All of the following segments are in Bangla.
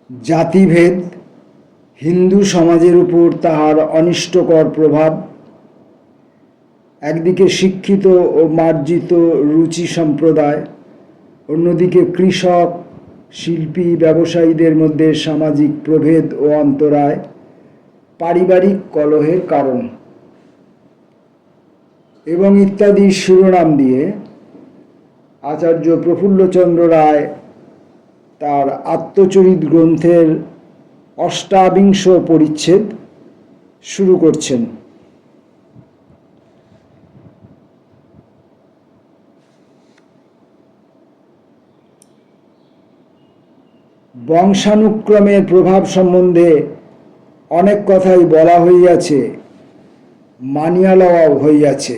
জাতিভেদ হিন্দু সমাজের উপর তাহার অনিষ্টকর প্রভাব। একদিকে শিক্ষিত ও মার্জিত রুচি সম্প্রদায়, অন্যদিকে কৃষক, শিল্পী, ব্যবসায়ীদের মধ্যে সামাজিক প্রভেদ ও অন্তরায়, পারিবারিক কলহের কারণ এবং ইত্যাদি শিরোনাম দিয়ে আচার্য প্রফুল্লচন্দ্র রায় তার আত্মচরিত গ্রন্থের অষ্টাবিংশ পরিচ্ছেদ শুরু করছেন। বংশানুক্রমের প্রভাব সম্বন্ধে অনেক কথাই বলা হইয়াছে, মানিয়া লওয়াও হইয়াছে।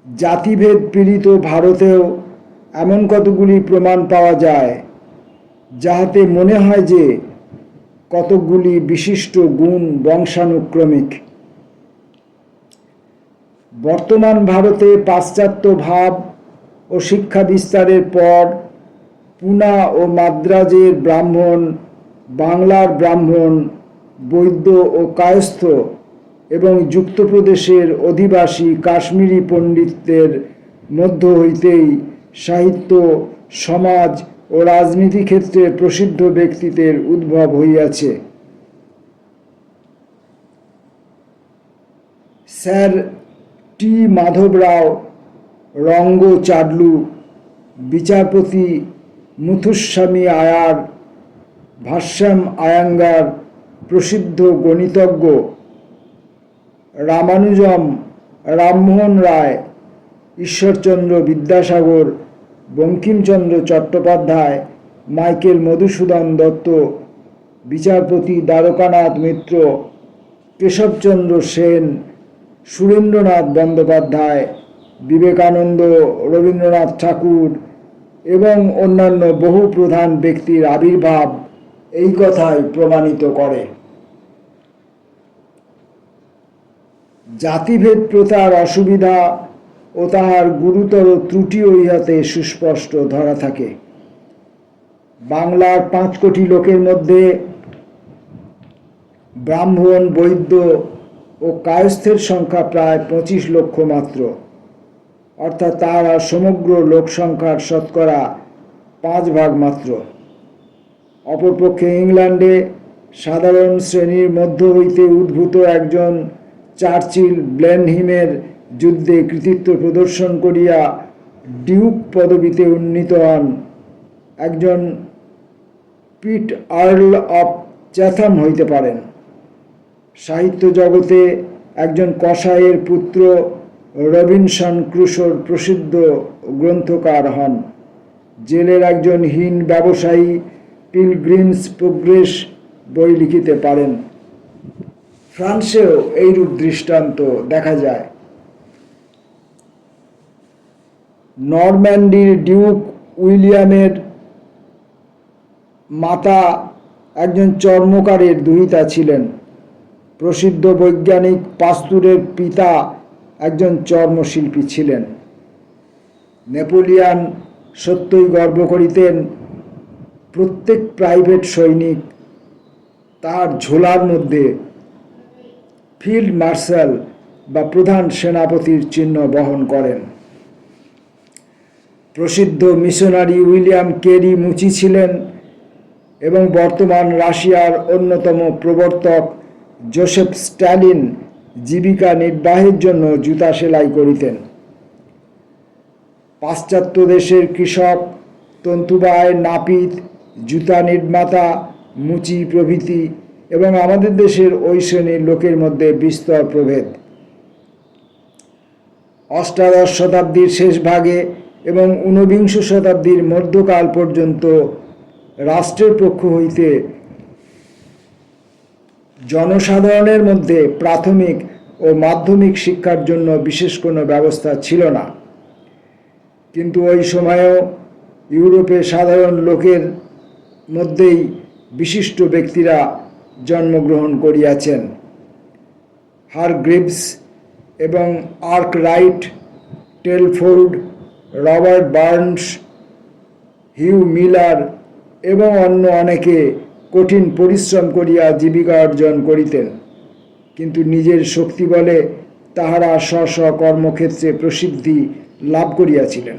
জাতিভেদ পীড়িত ভারতেও এমন কতগুলি প্রমাণ পাওয়া যায়, যাহাতে মনে হয় যে কতকগুলি বিশিষ্ট গুণ বংশানুক্রমিক। বর্তমান ভারতে পাশ্চাত্য ভাব ও শিক্ষা বিস্তারের পর পুনা ও মাদ্রাজের ব্রাহ্মণ, বাংলার ব্রাহ্মণ, বৈদ্য ও কায়স্থ এবং যুক্তপ্রদেশের অধিবাসী কাশ্মীরি পণ্ডিতদের মধ্য হইতেই সাহিত্য, সমাজ ও রাজনীতি ক্ষেত্রে প্রসিদ্ধ ব্যক্তিত্বের উদ্ভব হইয়াছে। স্যার টি মাধব রাও, রঙ্গ চাডলু, বিচারপতি মুথুস্বামী আয়ার, ভাষ্যাম আয়াঙ্গার, প্রসিদ্ধ গণিতজ্ঞ রামানুজম, রামমোহন রায়, ঈশ্বরচন্দ্র বিদ্যাসাগর, বঙ্কিমচন্দ্র চট্টোপাধ্যায়, মাইকেল মধুসূদন দত্ত, বিচারপতি দ্বারকানাথ মিত্র, কেশবচন্দ্র সেন, সুরেন্দ্রনাথ বন্দ্যোপাধ্যায়, বিবেকানন্দ, রবীন্দ্রনাথ ঠাকুর এবং অন্যান্য বহু প্রধান ব্যক্তির আবির্ভাব এই কথাই প্রমাণিত করে। জাতিভেদ প্রথার অসুবিধা ও তাহার গুরুতর ত্রুটিও ইহাতে সুস্পষ্ট ধরা থাকে। বাংলার 5 কোটি লোকের মধ্যে ব্রাহ্মণ, বৈদ্য ও কায়স্থের সংখ্যা প্রায় 25 লক্ষ মাত্র, অর্থাৎ তাহারা সমগ্র লোকসংখ্যার শতকরা 5 ভাগ মাত্র। অপরপক্ষে ইংল্যান্ডে সাধারণ শ্রেণীর মধ্য হইতে উদ্ভূত একজন চার্চিল ব্লেনহিমের যুদ্ধে কৃতিত্ব প্রদর্শন করিয়া ডিউক পদবীতে উন্নীত হন। একজন পিট আর্ল অফ চ্যাথাম হইতে পারেন। সাহিত্য জগতে একজন কসাইয়ের পুত্র রবিনসন ক্রুসোর প্রসিদ্ধ গ্রন্থকার হন। জেলের একজন হীন ব্যবসায়ী পিলগ্রিমস প্রোগ্রেস বই লিখিতে পারেন। ফ্রান্সেও এইরূপ দৃষ্টান্ত দেখা যায়। নরম্যান্ডির ডিউক উইলিয়ামের মাতা একজন চর্মকারের দুহিতা ছিলেন। প্রসিদ্ধ বৈজ্ঞানিক পাস্তুরের পিতা একজন চর্মশিল্পী ছিলেন। নেপোলিয়ান সত্যই গর্ব করিতেন প্রত্যেক প্রাইভেট সৈনিক তার ঝোলার মধ্যে ফিল্ড মার্শাল বা প্রধান সেনাপতির চিহ্ন বহন করেন। প্রসিদ্ধ মিশনারি উইলিয়াম কেরি মুচি ছিলেন এবং বর্তমান রাশিয়ার অন্যতম প্রবর্তক জোসেফ স্ট্যালিন জীবিকা নির্বাহের জন্য জুতা সেলাই করিতেন। পাশ্চাত্য দেশের কৃষক, তন্তুবায়, নাপিত, জুতা নির্মাতা, মুচি প্রভৃতি এবং আমাদের দেশের ওই শ্রেণীর লোকের মধ্যে বিস্তর প্রভেদ। অষ্টাদশ শতাব্দীর শেষ ভাগে এবং 19বিংশ শতাব্দীর মধ্যকাল পর্যন্ত রাষ্ট্রের পক্ষ হইতে জনসাধারণের মধ্যে প্রাথমিক ও মাধ্যমিক শিক্ষার জন্য বিশেষ কোনো ব্যবস্থা ছিল না। কিন্তু ওই সময়েও ইউরোপে সাধারণ লোকের মধ্যেই বিশিষ্ট ব্যক্তিরা জন্মগ্রহণ করিয়াছেন। হারগ্রিভস এবং Arkwright, Telford, Robert Burns, Hugh Miller এবং অন্য অনেকে কঠিন পরিশ্রম করিয়া জীবিকা অর্জন করিতেন, কিন্তু নিজের শক্তি বলে তাহারা স্ব স্ব কর্মক্ষেত্রে প্রসিদ্ধি লাভ করিয়াছিলেন।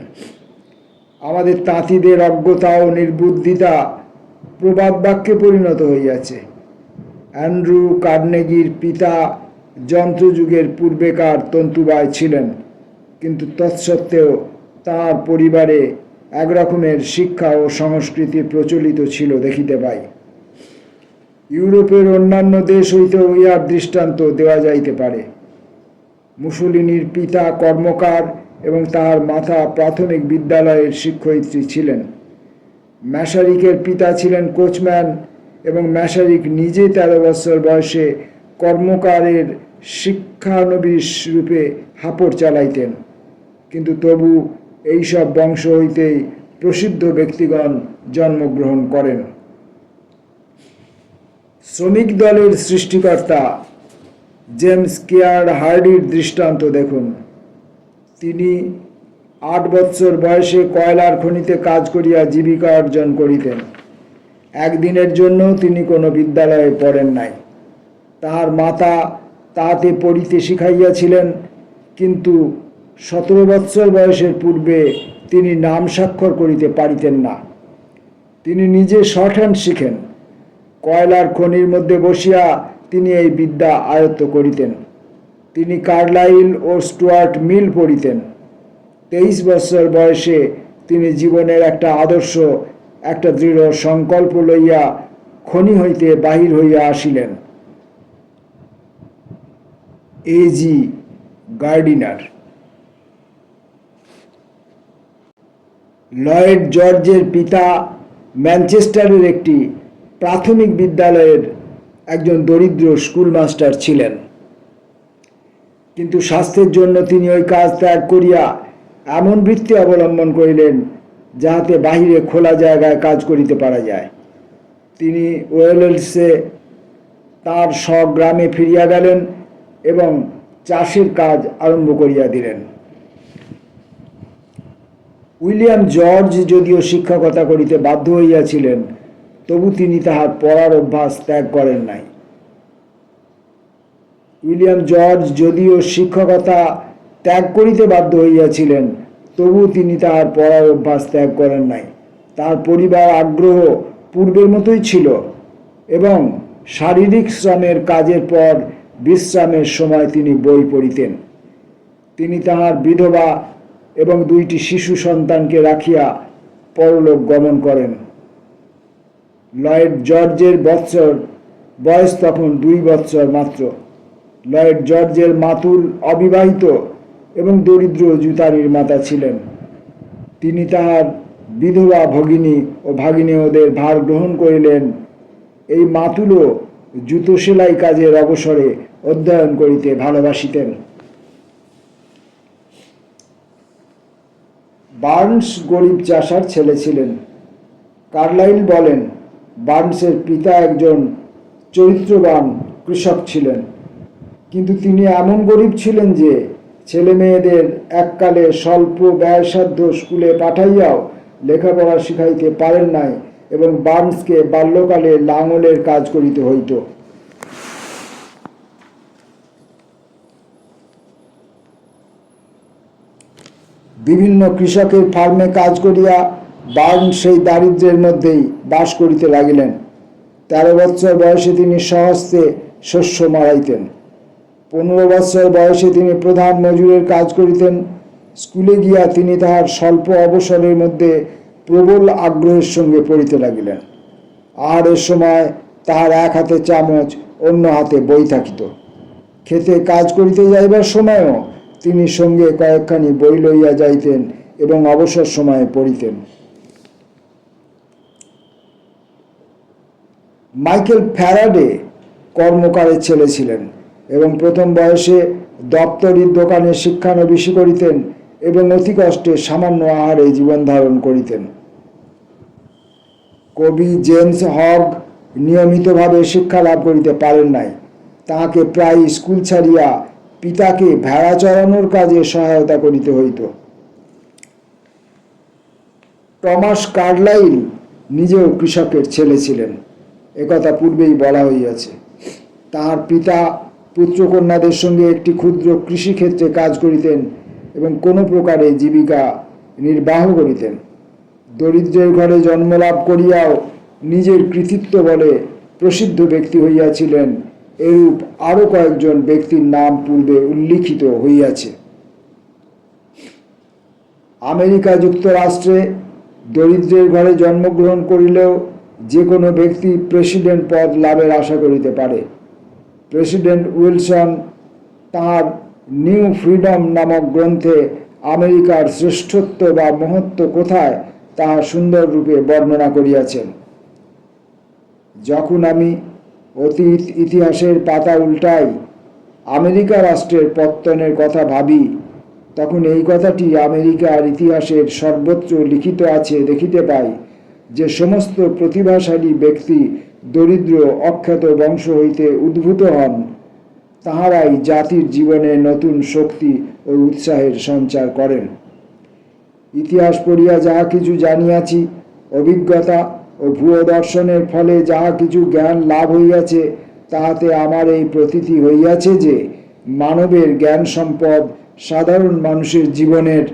আমাদের তাঁতিদের অজ্ঞতা ও নির্বুদ্ধিতা প্রবাদ বাক্যে পরিণত হইয়াছে। অ্যান্ড্রু কার্নেগির পিতা যন্ত্রযুগের পূর্বেকার তন্তুবায় ছিলেন, কিন্তু তৎসত্ত্বেও তাঁর পরিবারে একরকমের শিক্ষা ও সংস্কৃতি প্রচলিত ছিল দেখিতে পাই। ইউরোপের অন্যান্য দেশ হইতেও ইহার দৃষ্টান্ত দেওয়া যাইতে পারে। মুসোলিনির পিতা কর্মকার এবং তাহার মাতা প্রাথমিক বিদ্যালয়ের শিক্ষয়িত্রী ছিলেন। ম্যাসারিকের পিতা ছিলেন কোচম্যান এবং ম্যাসারিক নিজে 13 বছর বয়সে কর্মকারের শিক্ষানবিশ রূপে হাপড় চালাইতেন, কিন্তু তবু এইসব বংশ হইতেই প্রসিদ্ধ ব্যক্তিগণ জন্মগ্রহণ করেন। শ্রমিক দলের সৃষ্টিকর্তা জেমস কেয়ার হার্ডির দৃষ্টান্ত দেখুন। তিনি 8 বৎসর বয়সে কয়লার খনিতে কাজ করিয়া জীবিকা অর্জন করিতেন। একদিনের জন্য তিনি কোনো বিদ্যালয়ে পড়েন নাই। তাহার মাতা তাহাতে পড়িতে শিখাইয়াছিলেন, কিন্তু 17 বৎসর বয়সের পূর্বে তিনি নাম স্বাক্ষর করিতে পারিতেন না। তিনি নিজে শর্ট হ্যান্ড শিখেন। কয়লার খনির মধ্যে বসিয়া তিনি এই বিদ্যা আয়ত্ত করিতেন। তিনি কার্লাইল ও স্টুয়ার্ট মিল পড়িতেন। 23 বৎসর বয়সে তিনি জীবনের একটা আদর্শ, একটা দৃঢ় সংকল্প লইয়া খনি হইতে বাহির হইয়া আসিলেন। A.G. গার্ডিনার। লয়েড জর্জের পিতা ম্যানচেস্টারের একটি প্রাথমিক বিদ্যালয়ের একজন দরিদ্র স্কুলমাস্টার ছিলেন, কিন্তু স্বাস্থ্যের জন্য তিনি ওই কাজ ত্যাগ করিয়া এমন বৃত্তি অবলম্বন করিলেন যাহাতে বাহিরে খোলা জায়গায় কাজ করিতে পারা যায়। তিনি ওয়েলসে তাঁর স্বগ্রামে ফিরিয়া গেলেন এবং চাষের কাজ আরম্ভ করিয়া দিলেন। উইলিয়াম জর্জ যদিও শিক্ষকতা করিতে বাধ্য হইয়াছিলেন, তবু তিনি তাহার পড়ার অভ্যাস ত্যাগ করেন নাই। উইলিয়াম জর্জ যদিও শিক্ষকতা ত্যাগ করিতে বাধ্য হইয়াছিলেন, তবু তিনি তাহার পড়ার অভ্যাস ত্যাগ করেন নাই। তার পরিবার আগ্রহ পূর্বের মতোই ছিল এবং শারীরিক শ্রমের কাজের পর বিশ্রামের সময় তিনি বই পড়িতেন। তিনি তাহার বিধবা এবং 2টি শিশু সন্তানকে রাখিয়া পরলোক গমন করেন। লয়েড জর্জের বয়স তখন 2 বৎসর মাত্র। লয়েড জর্জের মাতুল অবিবাহিত এবং দরিদ্র জুতা নির্মাতা ছিলেন। তিনি তাহার বিধবা ভগিনী ও ভাগিনীদের ভার গ্রহণ করিলেন। এই মাতুলও জুতো সেলাই কাজের অবসরে অধ্যয়ন করিতে ভালোবাসিতেন। বার্নস গরিব চাষার ছেলে ছিলেন। কার্লাইল বলেন, বার্নসের পিতা একজন চরিত্রবান কৃষক ছিলেন, কিন্তু তিনি এমন গরিব ছিলেন যে ছেলে মেয়েদের এককালে স্বল্প ব্যয়সাধ্য স্কুলে পাঠাইয়াও লেখাপড়া শিখাইতে পারেন নাই এবং বার্নসকে বাল্যকালে লাঙলের কাজ করিতে হইত। বিভিন্ন কৃষকের ফার্মে কাজ করিয়া বার্নস সেই দারিদ্র্যের মধ্যেই বাস করিতে লাগিলেন। 13 বৎসর বয়সে তিনি স্বহস্তে শস্য মাড়াইতেন। 15 বৎসর বয়সে তিনি প্রধান মজুরের কাজ করিতেন। স্কুলে গিয়া তিনি তাহার স্বল্প অবসরের মধ্যে প্রবল আগ্রহের সঙ্গে পড়িতে লাগিলেন। আহারের সময় তাহার এক হাতে চামচ, অন্য হাতে বই থাকিত। খেতে কাজ করিতে যাইবার সময়ও তিনি সঙ্গে কয়েকখানি বই লইয়া যাইতেন এবং অবসর সময়ে পড়িতেন। মাইকেল ফ্যারাডে কর্মকারের ছেলে ছিলেন এবং প্রথম বয়সে দপ্তরির দোকানে শিক্ষানবিশি করিতেন এবং অতি কষ্টে সামান্য আহারে জীবন ধারণ করিতেন। কবি জেমস হগ নিয়মিতভাবে শিক্ষা লাভ করিতে পারেন নাই। তাহাকে প্রায় স্কুল ছাড়িয়া পিতাকে ভেড়া চড়ানোর কাজে সহায়তা করিতে হইত। টমাস কার্লাইল নিজেও কৃষকের ছেলে ছিলেন, একথা পূর্বেই বলা হইয়াছে। তাহার পিতা পুত্রকন্যাদের সঙ্গে একটি ক্ষুদ্র কৃষিক্ষেত্রে কাজ করিতেন এবং কোনো প্রকারে জীবিকা নির্বাহ করিতেন। দরিদ্রের ঘরে জন্মলাভ করিয়াও নিজের কৃতিত্ব বলে প্রসিদ্ধ ব্যক্তি হইয়াছিলেন, এরূপ আরও কয়েকজন ব্যক্তির নাম পূর্বে উল্লিখিত হইয়াছে। আমেরিকা যুক্তরাষ্ট্রে দরিদ্রের ঘরে জন্মগ্রহণ করিলেও যে কোনো ব্যক্তি প্রেসিডেন্ট পদ লাভের আশা করিতে পারে। প্রেসিডেন্ট উইলসন তাঁর নিউ ফ্রিডম নামক গ্রন্থে আমেরিকার শ্রেষ্ঠত্ব বা মহত্ব কোথায় তাহা সুন্দর রূপে বর্ণনা করিয়াছেন। যখন আমি অতীত ইতিহাসের পাতা উল্টাই, আমেরিকা রাষ্ট্রের পত্তনের কথা ভাবি, তখন এই কথাটি আমেরিকার ইতিহাসের সর্বত্র লিখিত আছে দেখিতে পাই যে সমস্ত প্রতিভাশালী ব্যক্তি দরিদ্র অখ্যাত বংশ হইতে উদ্ভূত হন, তাহারাই জাতির জীবনে নতুন শক্তি ও উৎসাহের সঞ্চার করেন। ইতিহাস পড়িয়া যাহা কিছু জানিয়াছি, অভিজ্ঞতা ও ভূয় দর্শনের ফলে যাহা কিছু জ্ঞান লাভ হইয়াছে, তাহাতে আমার এই প্রতীতি হইয়াছে যে মানবের জ্ঞান সম্পদ সাধারণ মানুষের জীবনের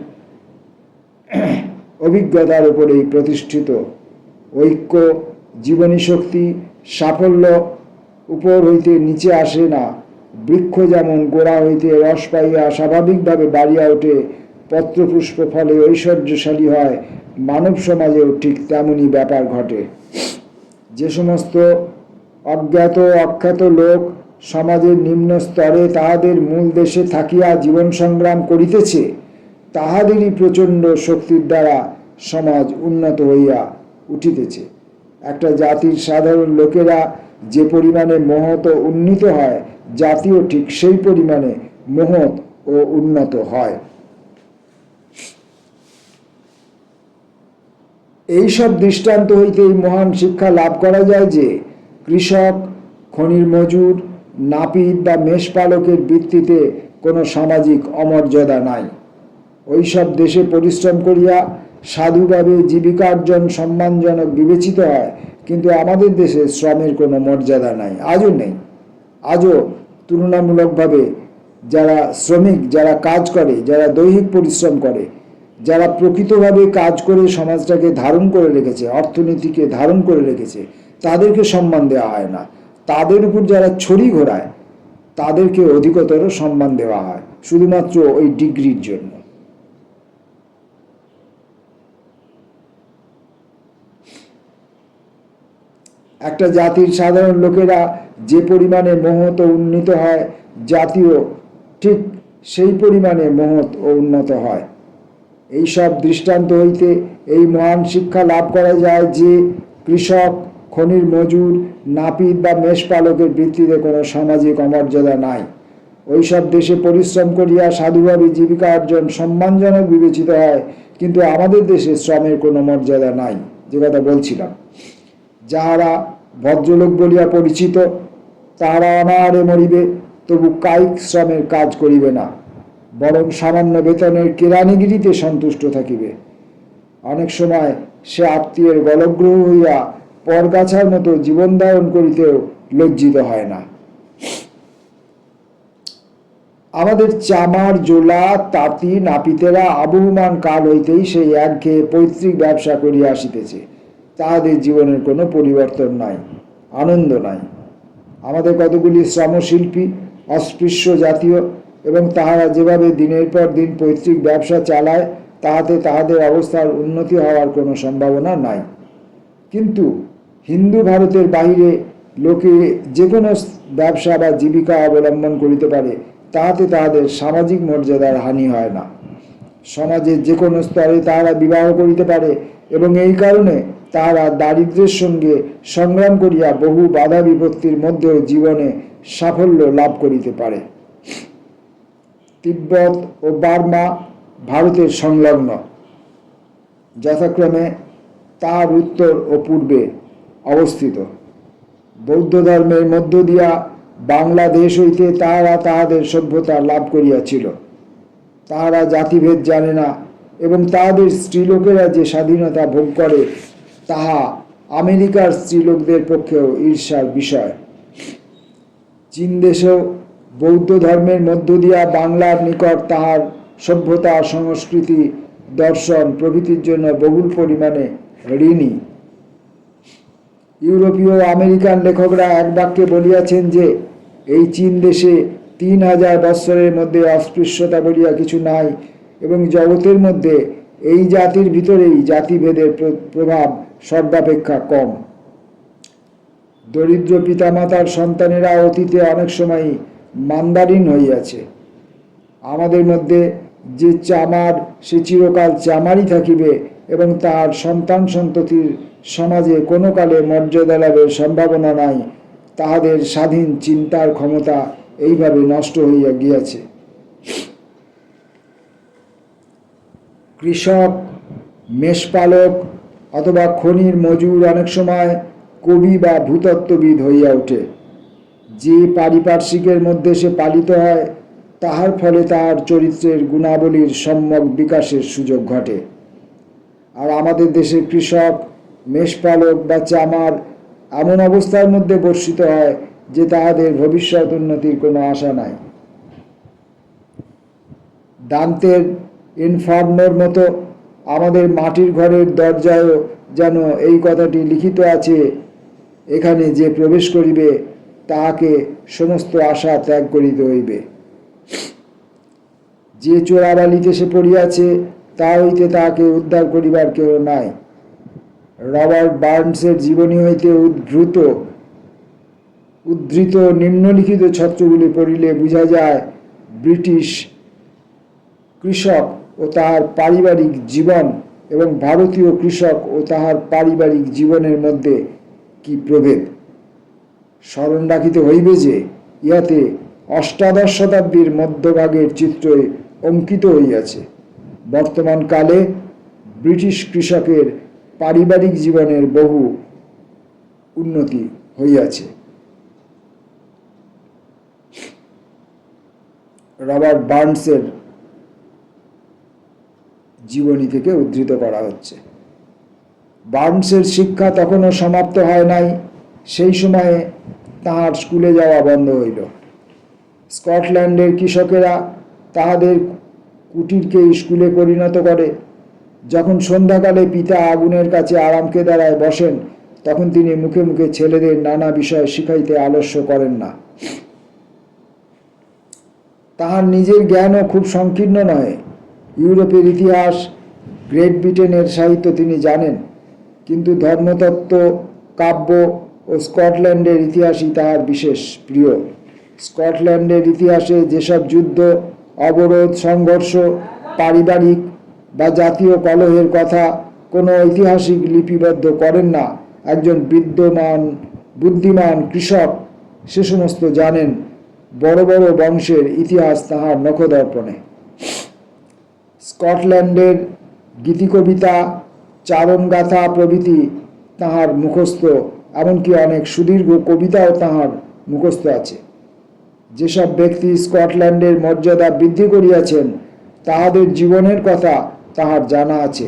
অভিজ্ঞতার উপরেই প্রতিষ্ঠিত। ঐক্য, জীবনী শক্তি, সাফল্য উপর হইতে নিচে আসে না। বৃক্ষ যেমন গোড়া হইতে রস পাইয়া স্বাভাবিকভাবে বাড়িয়া ওঠে, পত্রপুষ্প ফলে ঐশ্বর্যশালী হয়, মানব সমাজেও ঠিক তেমনই ব্যাপার ঘটে। যে সমস্ত অজ্ঞাত অখ্যাত লোক সমাজের নিম্ন স্তরে তাহাদের মূল দেশে থাকিয়া জীবন সংগ্রাম করিতেছে, তাহাদেরই প্রচণ্ড শক্তির দ্বারা সমাজ উন্নত হইয়া উঠিতেছে। একটা জাতির সাধারণ লোকেরা যে পরিমাণে মহৎ ও উন্নীত হয়, জাতিও ঠিক সেই পরিমাণে মহৎ ও উন্নত হয়। এইসব দৃষ্টান্ত হইতেই মহান শিক্ষা লাভ করা যায় যে কৃষক, খনির মজুর, নাপিত বা মেষপালকের বৃত্তিতে কোনো সামাজিক অমর্যাদা নাই। ওইসব দেশে পরিশ্রম করিয়া সাধুভাবে জীবিকার্জন সম্মানজনক বিবেচিত হয়, কিন্তু আমাদের দেশে শ্রমের কোনো মর্যাদা নাই, আজও নেই। আজও তুলনামূলকভাবে যারা শ্রমিক, যারা কাজ করে, যারা দৈহিক পরিশ্রম করে, যারা প্রকৃতভাবে কাজ করে সমাজটাকে ধারণ করে রেখেছে, অর্থনীতিকে ধারণ করে রেখেছে, তাদেরকে সম্মান দেওয়া হয় না। তাদের উপর যারা ছড়ি ঘোরায় তাদেরকে অধিকতর সম্মান দেওয়া হয়, শুধুমাত্র ওই ডিগ্রির জন্য। একটা জাতির সাধারণ লোকেরা যে পরিমাণে মহৎ ও উন্নীত হয়, জাতিও ঠিক সেই পরিমাণে মহৎ ও উন্নত হয়। এইসব দৃষ্টান্ত হইতে এই মহান শিক্ষা লাভ করা যায় যে কৃষক, খনির মজুর, নাপিত বা মেষপালকের বৃত্তিতে কোনো সামাজিক অমর্যাদা নাই। ওইসব দেশে পরিশ্রম করিয়া সাধুভাবে জীবিকা অর্জন সম্মানজনক বিবেচিত হয়, কিন্তু আমাদের দেশে শ্রমের কোনো মর্যাদা নাই, যে কথা বলছিলাম। যাহারা ভদ্রলোক বলিয়া পরিচিত, তাহারা অনাহারে মরিবে, তবু কায়িক শ্রমের কাজ করিবে না, বরং সামান্য বেতনের কেরানিগিরিতে সন্তুষ্ট থাকিবে। অনেক সময় সে আত্মীয়ের গলগ্রহ হইয়া পরগাছার মতো জীবন ধারণ করিতেও লজ্জিত হয় না। আমাদের চামার, জোলা, তাঁতি, নাপিতেরা আবহমান কাল হইতেই সেই একঘেয়ে পৈতৃক ব্যবসা করিয়া আসিতেছে। তাহাদের জীবনের কোনো পরিবর্তন নাই, আনন্দ নাই। আমাদের কতগুলি শ্রমশিল্পী অস্পৃশ্য জাতীয়, এবং তাহারা যেভাবে দিনের পর দিন পৈতৃক ব্যবসা চালায়, তাহাতে তাহাদের অবস্থার উন্নতি হওয়ার কোনো সম্ভাবনা নাই। কিন্তু হিন্দু ভারতের বাহিরে লোকে যে কোনো ব্যবসা বা জীবিকা অবলম্বন করিতে পারে, তাহাতে তাহাদের সামাজিক মর্যাদার হানি হয় না। সমাজের যে কোনো স্তরে তাহারা বিবাহ করিতে পারে, এবং এই কারণে তাহারা দারিদ্র্যের সঙ্গে সংগ্রাম করিয়া বহু বাধা বিপত্তির মধ্যেও জীবনে সাফল্য লাভ করিতে পারে। তিব্বত ও বার্মা ভারতের সংলগ্ন, যথাক্রমে তাহার উত্তর ও পূর্বে অবস্থিত। বৌদ্ধ ধর্মের মধ্য দিয়া বাংলাদেশ হইতে তাহারা তাহাদের সভ্যতা লাভ করিয়াছিল। তাহারা জাতিভেদ জানে না, এবং তাহাদের স্ত্রীলোকেরা যে স্বাধীনতা ভোগ করে তাহা আমেরিকার স্ত্রীলোকদের পক্ষেও ঈর্ষার বিষয়। চীন দেশেও বৌদ্ধ ধর্মের মধ্য দিয়া বাংলার নিকট তাহার সভ্যতা, সংস্কৃতি, দর্শন প্রভৃতির জন্য বহুল পরিমাণে ঋণী। ইউরোপীয় আমেরিকান লেখকরা এক বাক্যে বলিয়াছেন যে এই চীন দেশে 3000 বৎসরের মধ্যে অস্পৃশ্যতা বলিয়া কিছু নাই এবং জগতের মধ্যে এই জাতির ভিতরেই জাতিভেদের প্রভাব সর্বাপেক্ষা কম। দরিদ্র পিতামাতার সন্তানেরা অতীতে অনেক সময় মান্দারিন হইয়াছে। আমাদের মধ্যে যে চামার সে চিরকাল চামারই থাকিবে এবং তার সন্তান সন্ততির সমাজে কোনো কালে মর্যাদা লাভের সম্ভাবনা নাই। তাহাদের স্বাধীন চিন্তার ক্ষমতা এইভাবে নষ্ট হইয়া গিয়াছে। কৃষক, মেষপালক অথবা খনির মজুর অনেক সময় কবি বা ভূতত্ত্ববিদ হইয়া ওঠে। যে পারিপার্শ্বিকের মধ্যে সে পালিত হয় তাহার ফলে তাহার চরিত্রের গুণাবলীর সম্যক বিকাশের সুযোগ ঘটে। আর আমাদের দেশে কৃষক, মেষপালক বা চামার এমন অবস্থার মধ্যে বর্ষিত হয় যে তাহাদের ভবিষ্যৎ উন্নতির কোনো আশা নাই। দান্তের ইনফার্নোর মতো আমাদের মাটির ঘরের দরজায়ও যেন এই কথাটি লিখিত আছে, এখানে যে প্রবেশ করিবে তাহাকে সমস্ত আশা ত্যাগ করিতে হইবে। যে চোরাবালিতে সে পড়িয়াছে তা হইতে তাহাকে উদ্ধার করিবার কেউ নাই। রবার্ট বার্নসের জীবনী হইতে উদ্ধৃত নিম্নলিখিত ছত্রগুলি পড়িলে বোঝা যায় ব্রিটিশ কৃষক ও তাহার পারিবারিক জীবন এবং ভারতীয় কৃষক ও তাহার পারিবারিক জীবনের মধ্যে কি প্রভেদ। স্মরণ রাখিতে হইবে যে ইহাতে 18 শতাব্দীর মধ্যভাগের চিত্রই অঙ্কিত হইয়াছে। বর্তমান কালে ব্রিটিশ কৃষকের পারিবারিক জীবনের বহু উন্নতি হইয়াছে। রবার্ট বার্নসের জীবনী থেকে উদ্ধৃত করা হচ্ছে। বার্নসের শিক্ষা তখনও সমাপ্ত হয় নাই। সেই সময়ে তাহার স্কুলে যাওয়া বন্ধ হইল। স্কটল্যান্ডের কৃষকেরা তাহাদের কুটিরকে স্কুলে পরিণত করে। যখন সন্ধ্যাকালে পিতা আগুনের কাছে আরামকে দাঁড়ায় বসেন তখন তিনি মুখে মুখে ছেলেদের নানা বিষয় শিখাইতে আলস্য করেন না। তাহার নিজের জ্ঞানও খুব সংকীর্ণ নয়। ইউরোপের ইতিহাস, গ্রেট ব্রিটেনের সাহিত্য তিনি জানেন, কিন্তু ধর্মতত্ত্ব, কাব্য ও স্কটল্যান্ডের ইতিহাসই তাহার বিশেষ প্রিয়। স্কটল্যান্ডের ইতিহাসে যেসব যুদ্ধ, অবরোধ, সংঘর্ষ, পারিবারিক বা জাতীয় কলহের কথা কোনো ঐতিহাসিক লিপিবদ্ধ করেন না, একজন বুদ্ধিমান কৃষক সে সমস্ত জানেন। বড় বড় বংশের ইতিহাস তাহার নখদর্পণে। স্কটল্যান্ডের গীতিকবিতা, চারণগাথা প্রভৃতি তাহার মুখস্থ, এমনকি অনেক সুদীর্ঘ কবিতাও তাহার মুখস্থ আছে। যেসব ব্যক্তি স্কটল্যান্ডের মর্যাদা বৃদ্ধি করিয়াছেন তাহাদের জীবনের কথা তাহার জানা আছে।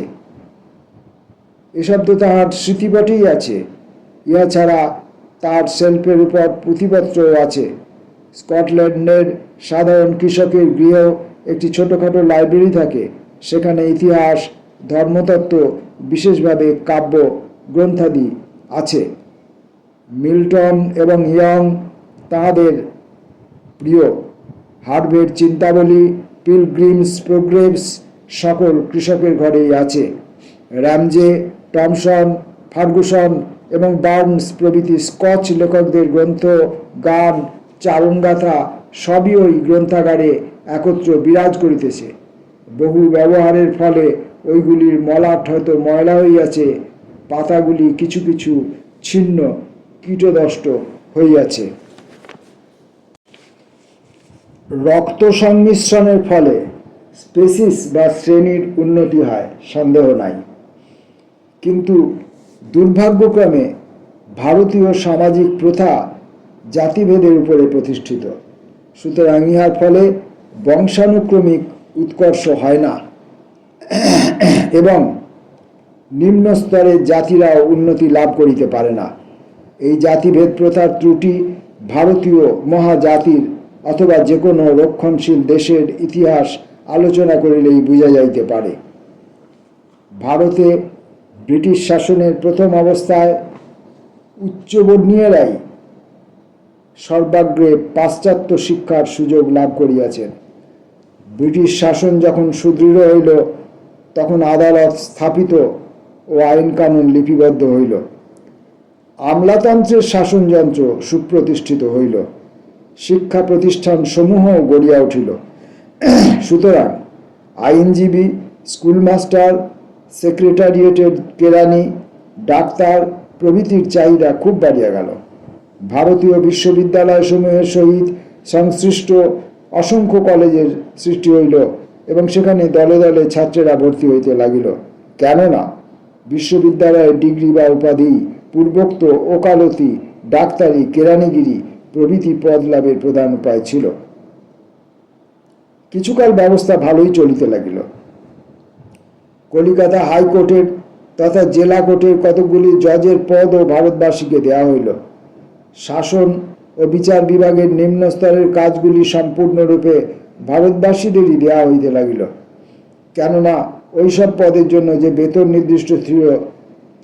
এসব তো তাহার স্মৃতিপটেই আছে। ইহা ছাড়া তাহার শেল্ফের উপর পুঁথিপত্রও আছে। স্কটল্যান্ডের সাধারণ কৃষকের গৃহেও একটি ছোটোখাটো লাইব্রেরি থাকে। সেখানে ইতিহাস, ধর্মতত্ত্ব, বিশেষভাবে কাব্য গ্রন্থাদি আছে। মিল্টন এবং ইয়ং তাহাদের প্রিয়। হার্ভের চিন্তাবলী, পিলগ্রিমস প্রোগ্রেস সকল কৃষকের ঘরেই আছে। র্যামজে, টমসন, ফার্গুসন এবং বার্নস প্রভৃতি স্কচ লেখকদের গ্রন্থ, গান, চারণগাথা সবই ওই গ্রন্থাগারে একত্র বিরাজ করিতেছে। বহু ব্যবহারের ফলে ওইগুলির মলাট হয়তো ময়লা হইয়াছে, পাতাগুলি কিছু কিছু ছিন্ন কীটদষ্ট হইয়াছে। রক্ত সংমিশ্রণের ফলে স্পেসিস বা শ্রেণীর উন্নতি হয়, সন্দেহ নাই, কিন্তু দুর্ভাগ্যক্রমে ভারতীয় সামাজিক প্রথা জাতিভেদের উপরে প্রতিষ্ঠিত। সুতরাং ইহার ফলে বংশানুক্রমিক উৎকর্ষ হয় না এবং নিম্ন স্তরের জাতিরাও উন্নতি লাভ করিতে পারে না। এই জাতিভেদ প্রথার ত্রুটি ভারতীয় মহাজাতির অথবা যে কোনো রক্ষণশীল দেশের ইতিহাস আলোচনা করিলেই বুঝা যাইতে পারে। ভারতে ব্রিটিশ শাসনের প্রথম অবস্থায় উচ্চবর্ণীয়রাই সর্বাগ্রে পাশ্চাত্য শিক্ষার সুযোগ লাভ করিয়াছেন। ব্রিটিশ শাসন যখন সুদৃঢ় হইল, তখন আদালত স্থাপিত ও আইন কানুন লিপিবদ্ধ হইল, আমলাতন্ত্রের শাসনযন্ত্র সুপ্রতিষ্ঠিত হইল, শিক্ষা প্রতিষ্ঠান সমূহ গড়িয়া উঠিল। সুতরাং আইনজীবী, স্কুলমাস্টার, সেক্রেটারিয়েটের কেরানি, ডাক্তার প্রভৃতির চাহিদা খুব বাড়িয়া গেল। ভারতীয় বিশ্ববিদ্যালয়সমূহের সহিত সংশ্লিষ্ট অসংখ্য কলেজের সৃষ্টি হইল এবং সেখানে দলে দলে ছাত্রেরা ভর্তি হইতে লাগিল। কেননা বিশ্ববিদ্যালয়ের ডিগ্রি বা উপাধি পূর্বোক্ত ওকালতি, ডাক্তারি, কেরানিগিরি প্রভৃতি পদ লাভের প্রধান উপায় ছিল। কিছুকাল ব্যবস্থা ভালোই চলিতে লাগিল। কলিকাতা হাইকোর্টের তথা জেলা কোর্টের কতকগুলি জজের পদও ভারতবাসীকে দেওয়া হইল। শাসন ও বিচার বিভাগের নিম্ন স্তরের কাজগুলি সম্পূর্ণরূপে ভারতবাসীদেরই দেওয়া হইতে লাগিল। কেননা ওইসব পদের জন্য যে বেতন নির্দিষ্ট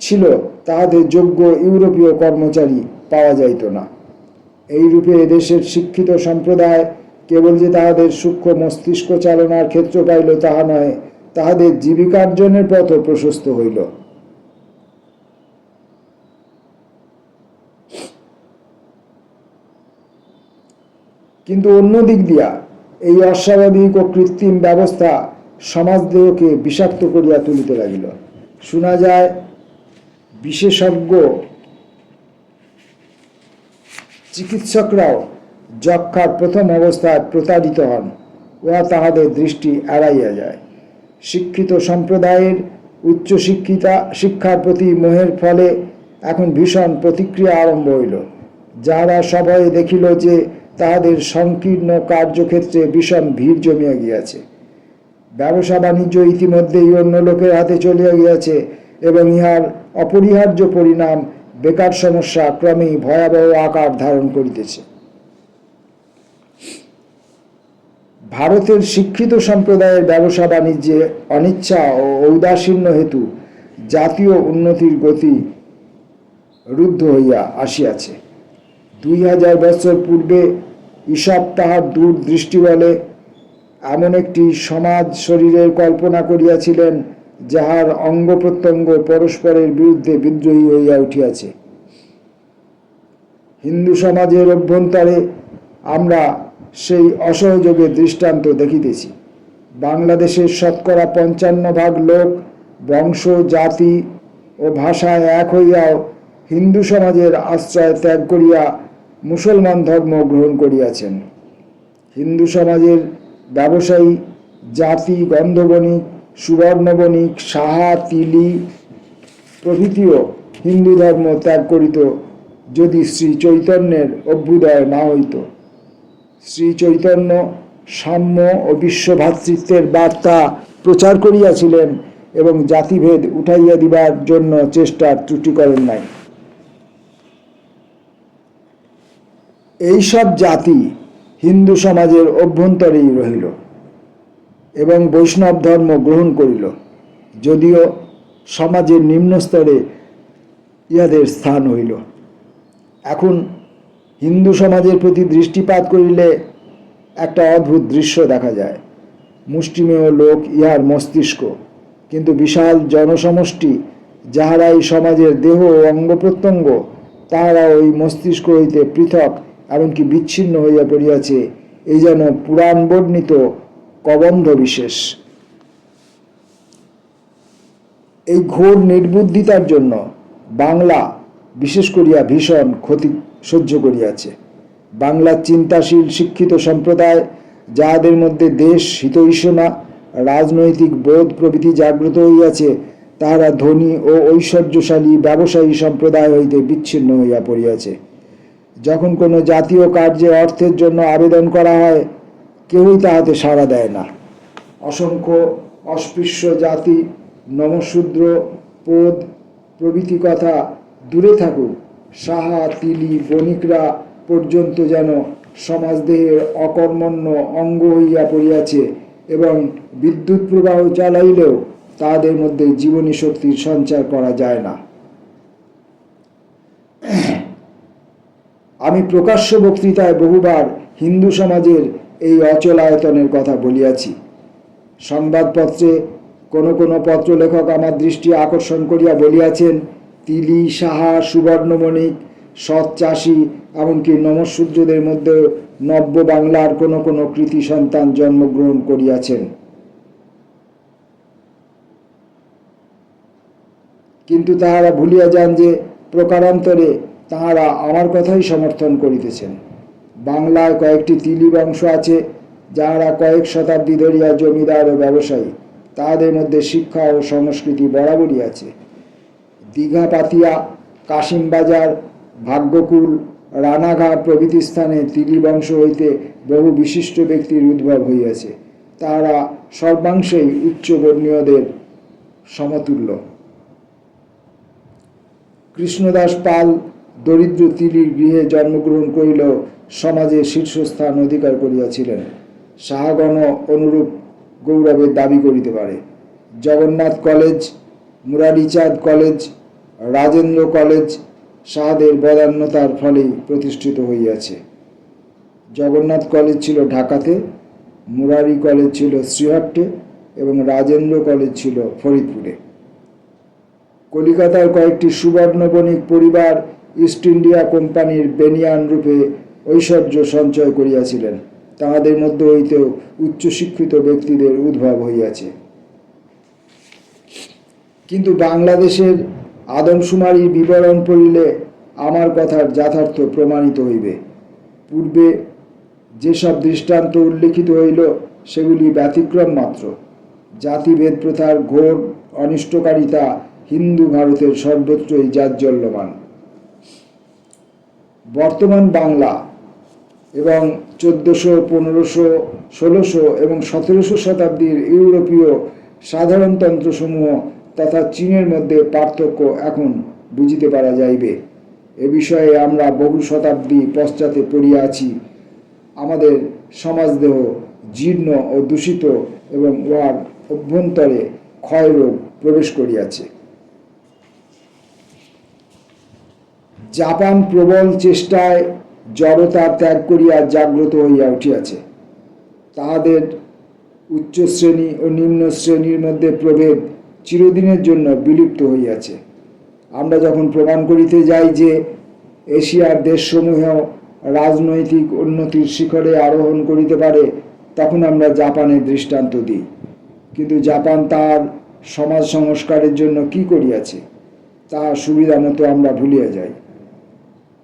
ছিল, তাহাদের যোগ্য ইউরোপীয় কর্মচারী পাওয়া যাইত না। এইরূপে এদেশের শিক্ষিত সম্প্রদায় কেবল যে তাহাদের সূক্ষ্ম মস্তিষ্ক চালনার ক্ষেত্র পাইল তাহা নয়, তাহাদের জীবিকার্জনের পথও প্রশস্ত হইল। কিন্তু অন্য দিক দিয়া এই অস্বাভাবিক ও কৃত্রিম ব্যবস্থা সমাজদেহকে বিষাক্ত করিয়া তুলিতে লাগিল। শোনা যায় বিশেষজ্ঞ চিকিৎসকরাও যক্ষার প্রথম অবস্থায় প্রতারিত হন, উহা তাহাদের দৃষ্টি এড়াইয়া যায়। শিক্ষিত সম্প্রদায়ের শিক্ষার প্রতি মোহের ফলে এখন ভীষণ প্রতিক্রিয়া আরম্ভ হইল। যাহারা সভয়ে দেখিল যে তাহাদের সংকীর্ণ কার্যক্ষেত্রে ভীষণ ভিড় জমিয়া গিয়াছে, ব্যবসা বাণিজ্য ইতিমধ্যেই অন্য লোকের হাতে চলিয়া গিয়াছে এবং ইহার অপরিহার্য পরিণাম বেকার সমস্যা ক্রমেই ভয়াবহ আকার ধারণ করিতেছে। ভারতের শিক্ষিত সম্প্রদায়ের ব্যবসা বাণিজ্যে অনিচ্ছা ও ঔদাসীন্য হেতু জাতীয় উন্নতির গতি রুদ্ধ হইয়া আসিয়াছে। 2000 বছর পূর্বে ঈশপ তাহার দূরদৃষ্টি বলে এমন একটি সমাজ শরীরের কল্পনা করিয়াছিলেন, যাহার অঙ্গ প্রত্যঙ্গ পরস্পরের বিরুদ্ধে বিদ্রোহী হইয়া উঠিয়াছে। হিন্দু সমাজের অভ্যন্তরে আমরা সেই অসহযোগের দৃষ্টান্ত দেখিতেছি। বাংলাদেশের শতকরা 55% লোক বংশ, জাতি ও ভাষায় এক হইয়াও হিন্দু সমাজের আশ্রয় ত্যাগ করিয়া মুসলমান ধর্ম গ্রহণ করিয়াছেন। হিন্দু সমাজের ব্যবসায়ী, জাতি, গন্ধবণিক, সুবর্ণবণিক, সাহা, তিলি প্রভৃতিও হিন্দু ধর্ম ত্যাগ করিত যদি শ্রী চৈতন্যের অভ্যুদয় না হইত। শ্রী চৈতন্য সাম্য ও বিশ্বভ্রাতৃত্বের বার্তা প্রচার করিয়াছিলেন এবং জাতিভেদ উঠাইয়া দিবার জন্য চেষ্টার ত্রুটি করেন নাই। এইসব জাতি হিন্দু সমাজের অভ্যন্তরেই রহিল এবং বৈষ্ণব ধর্ম গ্রহণ করিল, যদিও সমাজের নিম্ন স্তরে ইহাদের স্থান হইল। এখন হিন্দু সমাজের প্রতি দৃষ্টিপাত করিলে একটা অদ্ভুত দৃশ্য দেখা যায়। মুষ্টিমেয় লোক ইহার মস্তিষ্ক, কিন্তু বিশাল জনসমষ্টি যাহারা এই সমাজের দেহ ও অঙ্গ প্রত্যঙ্গ, তাহারা ওই মস্তিষ্ক হইতে পৃথক, এমনকি বিচ্ছিন্ন হইয়া পড়িয়াছে। এই যেন পুরাণ বর্ণিত কবন্ধ বিশেষ। এই ঘোর নির্বুদ্ধিতার জন্য বাংলা বিশেষ করিয়া ভীষণ ক্ষতি সহ্য করিয়াছে। বাংলার চিন্তাশীল শিক্ষিত সম্প্রদায়, যাহাদের মধ্যে দেশ হিতৈষণা, রাজনৈতিক বোধ প্রভৃতি জাগ্রত হইয়াছে, তাহারা ধনী ও ঐশ্বর্যশালী ব্যবসায়ী সম্প্রদায় হইতে বিচ্ছিন্ন হইয়া পড়িয়াছে। যখন কোনো জাতীয় কার্যে অর্থের জন্য আবেদন করা হয়, কেউই তাহাতে সাড়া দেয় না। অসংখ্য অস্পৃশ্য জাতি, নমশূদ্র পোদ প্রভৃতি কথা দূরে থাকুক, সাহা, তিলি, বণিকরা পর্যন্ত যেন সমাজদেহের অকর্মণ্য অঙ্গ হইয়া পড়িয়াছে এবং বিদ্যুৎ প্রবাহ চালাইলেও তাহাদের মধ্যে জীবনী শক্তির সঞ্চার করা যায় না। আমি প্রকাশ্য বক্তৃতায় বহুবার হিন্দু সমাজের এই অচলায়তনের কথা বলিয়াছি। সংবাদপত্রে কোনো কোনো পত্রলেখক আমার দৃষ্টি আকর্ষণ করিয়া বলিয়াছেন, তিলি, সাহা, সুবর্ণমণিক, সৎ চাষী, এমনকি নমঃশূদ্রদের মধ্যে নব্য বাংলার কোনো কোনো কৃতি সন্তান জন্মগ্রহণ করিয়াছেন। কিন্তু তাহারা ভুলিয়া যান যে প্রকারান্তরে তাহারা আমার কথাই সমর্থন করিতেছেন। বাংলায় কয়েকটি তিলি বংশ আছে, যাহারা কয়েক শতাব্দী ধরিয়া জমিদার ও ব্যবসায়ী। তাহাদের মধ্যে শিক্ষা ও সংস্কৃতি বরাবরই আছে। দীঘা, পাতিয়া, কাশিমবাজার, ভাগ্যকুল, রানাঘাট প্রভৃতি স্থানে তিলি বংশ হইতে বহু বিশিষ্ট ব্যক্তির উদ্ভব হইয়াছে। তাহারা সর্বাংশেই উচ্চবর্ণীয়দের সমতুল্য। কৃষ্ণদাস পাল দরিদ্র তিলির গৃহে জন্মগ্রহণ করিলেও সমাজে শীর্ষস্থান অধিকার করিয়াছিলেন। সাহাগণ অনুরূপ গৌরবের দাবি করিতে পারে। Jagannath college, Murarichand college, Rajendra college সাহাদের বদান্যতার ফলেই প্রতিষ্ঠিত হইয়াছে। জগন্নাথ কলেজ ছিল ঢাকাতে, মুরারি কলেজ ছিল শ্রীহট্টে এবং রাজেন্দ্র কলেজ ছিল ফরিদপুরে। কলিকাতার কয়েকটি সুবর্ণ বণিক পরিবার ইস্ট ইন্ডিয়া কোম্পানির বেনিয়ান রূপে ঐশ্বর্য সঞ্চয় করিয়াছিলেন। তাহাদের মধ্যে হইতেও উচ্চশিক্ষিত ব্যক্তিদের উদ্ভব হইয়াছে। কিন্তু বাংলাদেশের আদমশুমারির বিবরণ পড়িলে আমার কথার যথার্থ প্রমাণিত হইবে। পূর্বে যেসব দৃষ্টান্ত উল্লিখিত হইল সেগুলি ব্যতিক্রম মাত্র। জাতিভেদ প্রথার ঘোর অনিষ্টকারিতা হিন্দু ভারতের সর্বত্রই জাজ্বল্যমান। বর্তমান বাংলা এবং 1400, 1500, 1600 এবং 1700 শতাব্দীর ইউরোপীয় সাধারণতন্ত্রসমূহ তথা চীনের মধ্যে পার্থক্য এখন বুঝিতে পারা যাইবে। এ বিষয়ে আমরা বহু শতাব্দী পশ্চাতে পড়িয়া আছি। আমাদের সমাজদেহ জীর্ণ ও দূষিত এবং উহার অভ্যন্তরে ক্ষয়রোগ প্রবেশ করিয়াছে। জাপান প্রবল চেষ্টায় জড়তা ত্যাগ করিয়া জাগ্রত হইয়া উঠিয়াছে। তাহাদের উচ্চ শ্রেণী ও নিম্ন শ্রেণীর মধ্যে প্রভেদ চিরদিনের জন্য বিলুপ্ত হইয়াছে। আমরা যখন প্রমাণ করিতে যাই যে এশিয়ার দেশসমূহ রাজনৈতিক উন্নতির শিখরে আরোহণ করিতে পারে, তখন আমরা জাপানের দৃষ্টান্ত দিই। কিন্তু জাপান তার সমাজ সংস্কারের জন্য কি করিয়াছে তা সুবিধা মতো আমরা ভুলিয়া যাই।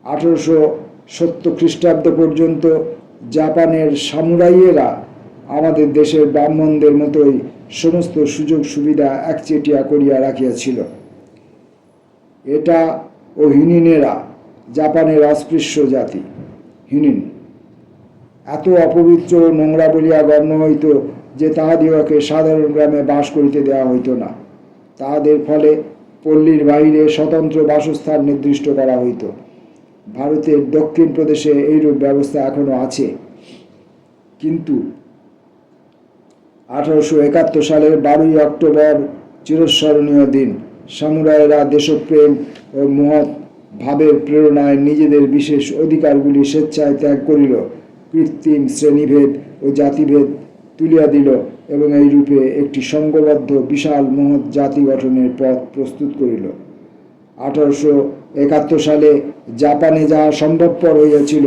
1870 খ্রিস্টাব্দ পর্যন্ত জাপানের সামুরাইয়েরা আমাদের দেশের ব্রাহ্মণদের মতোই সমস্ত সুযোগ সুবিধা একচেটিয়া করিয়া রাখিয়াছিল। এটা ও হিনিনেরা জাপানের অস্পৃশ্য জাতি। হিনিন এত অপবিত্র নোংরা বলিয়া গণ্য হইত যে তাহাদিগকে সাধারণ গ্রামে বাস করিতে দেওয়া হইত না। তাহাদের ফলে পল্লীর বাহিরে স্বতন্ত্র বাসস্থান নির্দিষ্ট করা হইত। ভারতের দক্ষিণ প্রদেশে এইরূপ ব্যবস্থা এখনো আছে। কিন্তু 1871 সালের 12ই অক্টোবর চিরস্মরণীয় দিন। সামুরাইরা দেশপ্রেম ও মহৎ ভাবের প্রেরণায় নিজেদের বিশেষ অধিকারগুলি স্বেচ্ছায় ত্যাগ করিল, কৃত্রিম শ্রেণীভেদ ও জাতিভেদ তুলিয়া দিল এবং এই রূপে একটি সংঘবদ্ধ বিশাল মহৎ জাতি গঠনের পথ প্রস্তুত করিল। 1871 সালে জাপানে যাহা সম্ভবপর হইয়াছিল,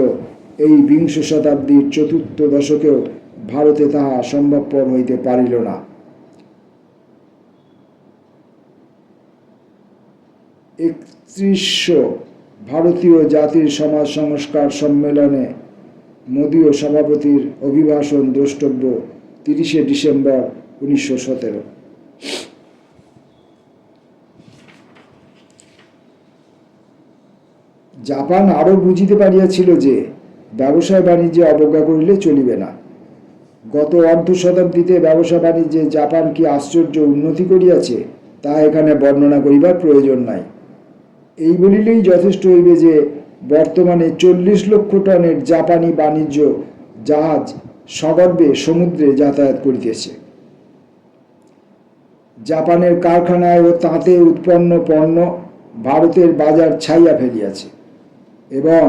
এই বিংশ শতাব্দীর চতুর্থ দশকেও ভারতে তাহা সম্ভবপর হইতে পারিল না। 31 ভারতীয় জাতির সমাজ সংস্কার সম্মেলনে মোদীয় সভাপতির অভিভাষণ দ্রষ্টব্য 30 ডিসেম্বর 1917। জাপান আরও বুঝিতে পারিয়াছিল যে ব্যবসায় বাণিজ্যে অবজ্ঞা করিলে চলিবে না। গত অর্ধ শতাব্দীতে ব্যবসা বাণিজ্যে জাপান কি আশ্চর্য উন্নতি করিয়াছে, তা এখানে বর্ণনা করিবার প্রয়োজন নাই। এই বলিলেই যথেষ্ট হইবে যে বর্তমানে 40 লক্ষ টনের জাপানি বাণিজ্য জাহাজ সগর্বে সমুদ্রে যাতায়াত করিতেছে। জাপানের কারখানায় ও তাঁতে উৎপন্ন পণ্য ভারতের বাজার ছাইয়া ফেলিয়াছে এবং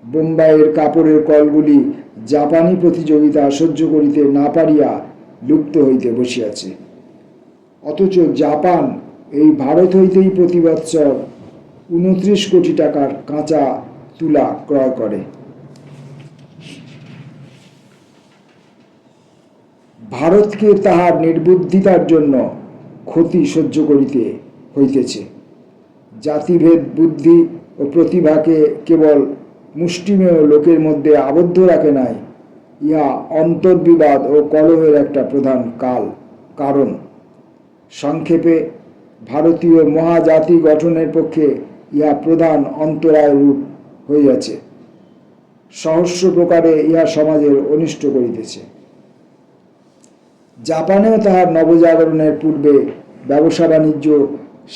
বোম্বাইয়ের কাপড়ের কলগুলি জাপানি প্রতিযোগিতা সহ্য করিতে না পারিয়া লুপ্ত হইতে বসিয়াছে। অথচ জাপান এই ভারত হইতেই প্রতি বৎসর 29 কোটি টাকার কাঁচা তুলা ক্রয় করে। ভারতকে তাহার নির্বুদ্ধিতার জন্য ক্ষতি সহ্য করিতে হইতেছে। জাতিভেদ বুদ্ধি ও প্রতিভাকে কেবল মুষ্টিমেয় লোকের মধ্যে আবদ্ধ রাখে নাই, ইহা অন্তর্বিবাদ ও কলহের একটা প্রধান কারণ। সংক্ষেপে ভারতীয় মহাজাতি গঠনের পক্ষে ইহা প্রধান অন্তরায় রূপ হইয়াছে। সহস্র প্রকারে ইহা সমাজের অনিষ্ট করিতেছে। জাপানেও তাহার নবজাগরণের পূর্বে ব্যবসা বাণিজ্য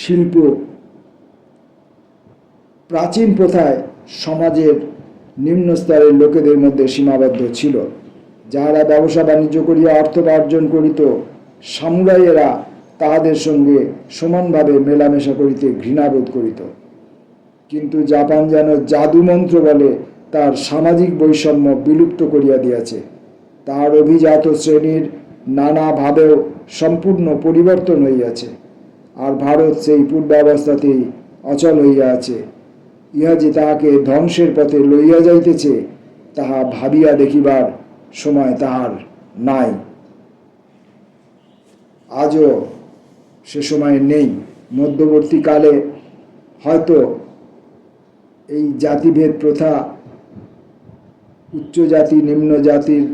শিল্প প্রাচীন প্রথায় সমাজের নিম্ন স্তরের লোকেদের মধ্যে সীমাবদ্ধ ছিল। যাহারা ব্যবসা বাণিজ্য করিয়া অর্থোপার্জন করিত, সামুরাইয়েরা তাহাদের সঙ্গে সমানভাবে মেলামেশা করিতে ঘৃণাবোধ করিত। কিন্তু জাপান যেন জাদুমন্ত্র বলে তার সামাজিক বৈষম্য বিলুপ্ত করিয়া দিয়াছে। তাহার অভিজাত শ্রেণীর নানাভাবেও সম্পূর্ণ পরিবর্তন হইয়াছে, আর ভারত সেই পূর্বাবস্থাতেই অচল হইয়া আছে। ইহা যে তাহাকে ধ্বংসের পথে লইয়া যাইতেছে, তাহা ভাবিয়া দেখিবার সময় তাহার নাই। আজও সে সময় নেই। মধ্যবর্তীকালে হয়তো এই জাতিভেদ প্রথা, উচ্চ জাতি নিম্ন জাতির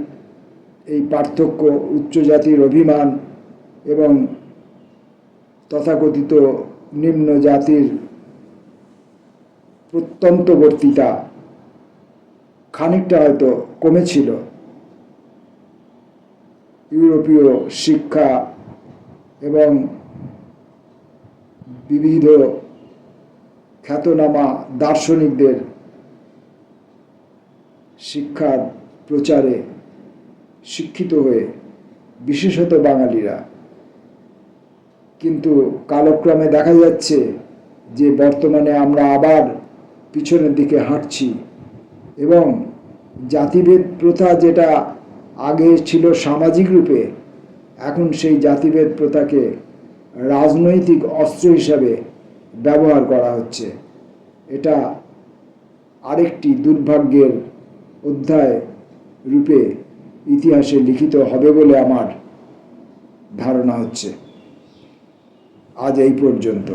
এই পার্থক্য, উচ্চ জাতির অভিমান এবং তথাকথিত নিম্ন জাতির প্রত্যন্তবর্তিতা খানিকটা হয়তো কমেছিল। ইউরোপীয় শিক্ষা এবং বিবিধ খ্যাতনামা দার্শনিকদের শিক্ষার প্রচারে শিক্ষিত হয়ে, বিশেষত বাঙালিরা, কিন্তু কালক্রমে দেখা যাচ্ছে যে বর্তমানে আমরা আবার পিছনের দিকে হাঁটছি এবং জাতিভেদ প্রথা যেটা আগে ছিল সামাজিক রূপে, এখন সেই জাতিভেদ প্রথাকে রাজনৈতিক অস্ত্র হিসাবে ব্যবহার করা হচ্ছে। এটা আরেকটি দুর্ভাগ্যের অধ্যায় রূপে ইতিহাসে লিখিত হবে বলে আমার ধারণা হচ্ছে। আজ এই পর্যন্ত।